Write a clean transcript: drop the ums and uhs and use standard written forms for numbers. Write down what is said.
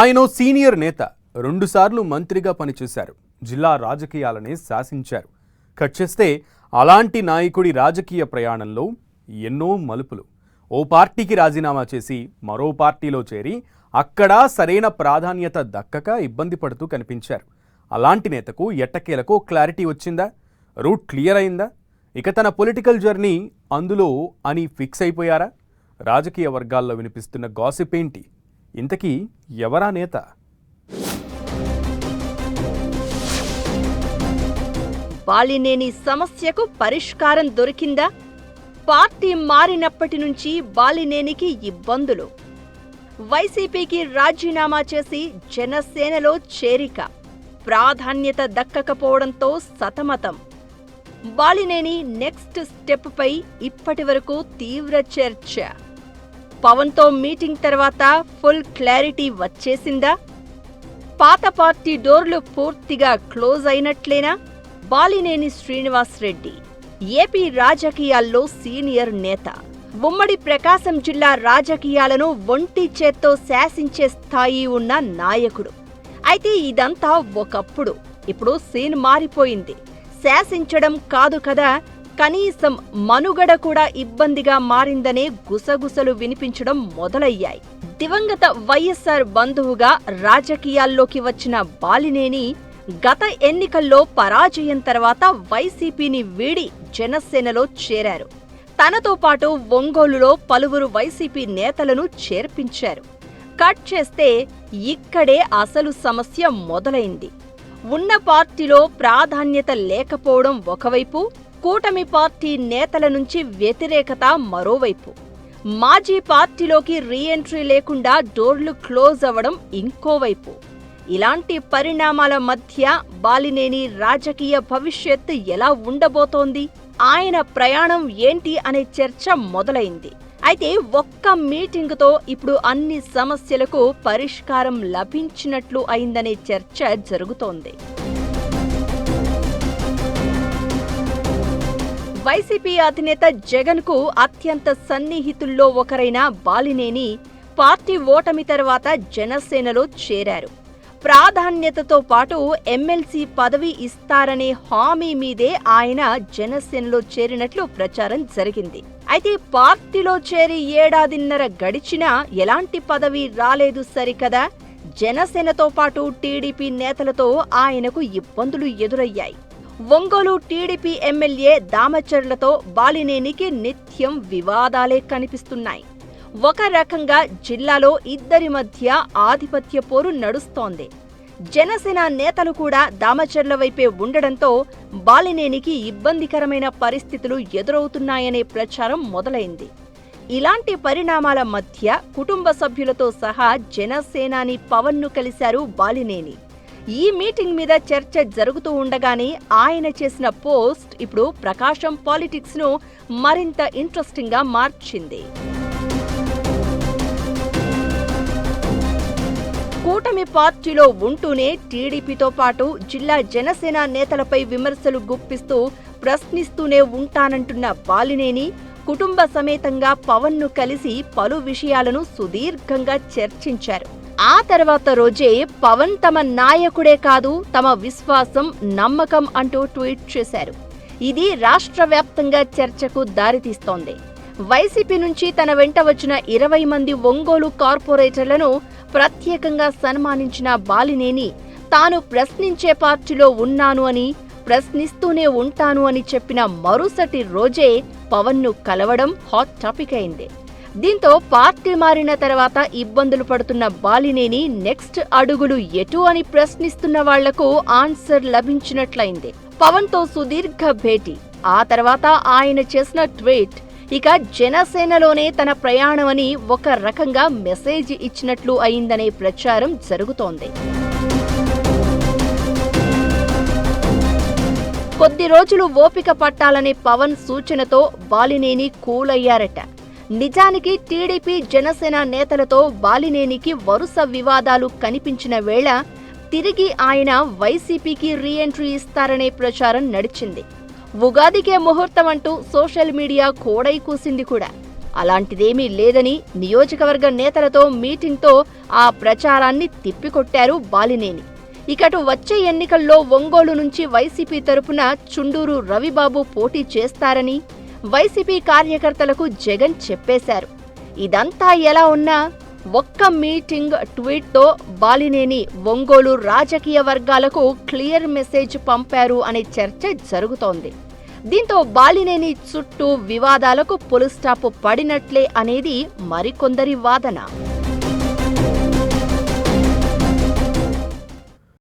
ఆయన సీనియర్ నేత, రెండుసార్లు మంత్రిగా పనిచేశారు. జిల్లా రాజకీయాలనే శాసించారు. కట్ చేస్తే అలాంటి నాయకుడి రాజకీయ ప్రయాణంలో ఎన్నో మలుపులు. ఓ పార్టీకి రాజీనామా చేసి మరో పార్టీలో చేరి అక్కడ సరైన ప్రాధాన్యత దక్కక ఇబ్బంది పడుతూ కనిపించారు. అలాంటి నేతకు ఎట్టకేలకు క్లారిటీ వచ్చిందా? రూట్ క్లియర్ అయిందా? ఇక తన పొలిటికల్ జర్నీ అందులో అని ఫిక్స్ అయిపోయారా? రాజకీయ వర్గాల్లో వినిపిస్తున్న గాసిప్ ఏంటి? ఇంతకీ ఎవరా నేత? బాలినేని సమస్యకు పరిష్కారం దొరికిందా? పార్టీ మారినప్పటి నుంచి బాలినేనికి ఇబ్బందులు. వైసీపీకి రాజీనామా చేసి జనసేనలో చేరిక, ప్రాధాన్యత దక్కకపోవడంతో సతమతం. బాలినేని నెక్స్ట్ స్టెప్ పై ఇప్పటివరకు తీవ్ర చర్చ. పవన్తో మీటింగ్ తర్వాత ఫుల్ క్లారిటీ వచ్చేసిందా? పాత పార్టీ డోర్లు పూర్తిగా క్లోజ్ అయినట్లేనా? బాలినేని శ్రీనివాస్ రెడ్డి ఏపీ రాజకీయాల్లో సీనియర్ నేత, ఉమ్మడి ప్రకాశం జిల్లా రాజకీయాలను ఒంటి చేత్తో శాసించే స్థాయి ఉన్న నాయకుడు. అయితే ఇదంతా ఒకప్పుడు. ఇప్పుడు సీన్ మారిపోయింది. శాసించడం కాదు కదా, కనీసం మనుగడ కూడా ఇబ్బందిగా మారిందనే గుసగుసలు వినిపించడం మొదలయ్యాయి. దివంగత వైఎస్ఆర్ బంధువుగా రాజకీయాల్లోకి వచ్చిన బాలినేని గత ఎన్నికల్లో పరాజయం తర్వాత వైసీపీని వీడి జనసేనలో చేరారు. తనతో పాటు ఒంగోలులో పలువురు వైసీపీ నేతలను చేర్పించారు. కట్ చేస్తే ఇక్కడే అసలు సమస్య మొదలైంది. ఉన్న పార్టీలో ప్రాధాన్యత లేకపోవడం ఒకవైపు, కూటమి పార్టీ నేతల నుంచి వ్యతిరేకత మరోవైపు, మాజీ పార్టీలోకి రీఎంట్రీ లేకుండా డోర్లు క్లోజ్ అవ్వడం ఇంకోవైపు. ఇలాంటి పరిణామాల మధ్య బాలినేని రాజకీయ భవిష్యత్తు ఎలా ఉండబోతోంది? ఆయన ప్రయాణం ఏంటి అనే చర్చ మొదలైంది. అయితే ఒక్క మీటింగుతో ఇప్పుడు అన్ని సమస్యలకు పరిష్కారం లభించినట్లు అయిందనే చర్చ జరుగుతోంది. వైసీపీ అధినేత జగన్ కు అత్యంత సన్నిహితుల్లో ఒకరైన బాలినేని పార్టీ ఓటమి తర్వాత జనసేనలో చేరారు. ప్రాధాన్యతతో పాటు ఎమ్మెల్సీ పదవి ఇస్తారనే హామీ మీదే ఆయన జనసేనలో చేరినట్లు ప్రచారం జరిగింది. అయితే పార్టీలో చేరి ఏడాదిన్నర గడిచినా ఎలాంటి పదవి రాలేదు సరికదా. జనసేనతో పాటు టీడీపీ నేతలతో ఆయనకు ఇబ్బందులు ఎదురయ్యాయి. ఒంగోలు టీడీపీ ఎమ్మెల్యే దామచర్లతో బాలినేనికి నిత్యం వివాదాలే కనిపిస్తున్నాయి. ఒక రకంగా జిల్లాలో ఇద్దరి మధ్య ఆధిపత్య పోరు నడుస్తోంది. జనసేన నేతలు కూడా దామచర్ల వైపే ఉండడంతో బాలినేనికి ఇబ్బందికరమైన పరిస్థితులు ఎదురవుతున్నాయనే ప్రచారం మొదలైంది. ఇలాంటి పరిణామాల మధ్య కుటుంబ సభ్యులతో సహా జనసేనాని పవన్ను కలిశారు బాలినేని. ఈ మీటింగ్ మీద చర్చ జరుగుతూ ఉండగానే ఆయన చేసిన పోస్ట్ ఇప్పుడు ప్రకాశం పాలిటిక్స్ ను మరింత ఇంట్రెస్టింగ్ గా మార్చింది. కూటమి పార్టీలో ఉంటూనే టీడీపీతో పాటు జిల్లా జనసేన నేతలపై విమర్శలు గుప్పిస్తూ ప్రశ్నిస్తూనే ఉంటానంటున్న బాలినేని కుటుంబ సమేతంగా పవన్ను కలిసి పలు విషయాలను సుదీర్ఘంగా చర్చించారు. ఆ తర్వాత రోజే పవన్ తమ నాయకుడే కాదు, తమ విశ్వాసం, నమ్మకం అంటూ ట్వీట్ చేశారు. ఇది రాష్ట్ర వ్యాప్తంగా చర్చకు దారితీస్తోంది. వైసీపీ నుంచి తన వెంట వచ్చిన 20 మంది ఒంగోలు కార్పొరేటర్లను ప్రత్యేకంగా సన్మానించిన బాలినేని తాను ప్రశ్నించే పార్టీలో ఉన్నాను అని, ప్రశ్నిస్తూనే ఉంటాను అని చెప్పిన మరుసటి రోజే పవన్ను కలవడం హాట్ టాపిక్ అయింది. దీంతో పార్టీ మారిన తర్వాత ఇబ్బందులు పడుతున్న బాలినేని నెక్స్ట్ అడుగులు ఎటు అని ప్రశ్నిస్తున్న వాళ్లకు ఆన్సర్ లభించినట్లయింది. పవన్తో సుదీర్ఘ భేటీ, ఆ తర్వాత ఆయన చేసిన ట్వీట్ ఇక జనసేనలోనే తన ప్రయాణమని ఒక రకంగా మెసేజ్ ఇచ్చినట్లు అయిందనే ప్రచారం జరుగుతోంది. కొద్ది రోజులు ఓపిక పట్టాలనే పవన్ సూచనతో బాలినేని కూల్ అయ్యారట. నిజానికి టీడీపీ జనసేన నేతలతో బాలినేనికి వరుస వివాదాలు కనిపించిన వేళ తిరిగి ఆయన వైసీపీకి రీఎంట్రీ ఇస్తారనే ప్రచారం నడిచింది. ఉగాదికే ముహూర్తం అంటూ సోషల్ మీడియా కోడై కూసింది కూడా. అలాంటిదేమీ లేదని నియోజకవర్గ నేతలతో మీటింగ్తో ఆ ప్రచారాన్ని తిప్పికొట్టారు బాలినేని. ఇకటు వచ్చే ఎన్నికల్లో ఒంగోలు నుంచి వైసీపీ తరపున చుండూరు రవిబాబు పోటీ చేస్తారని వైసీపీ కార్యకర్తలకు జగన్ చెప్పేశారు. ఇదంతా ఎలా ఉన్నా ఒక్క మీటింగ్ ట్వీట్తో బాలినేని ఒంగోలు రాజకీయ వర్గాలకు క్లియర్ మెసేజ్ పంపారు అనే చర్చ జరుగుతోంది. దీంతో బాలినేని చుట్టూ వివాదాలకు ఫుల్ స్టాప్ పడినట్లే అనేది మరికొందరి వాదన.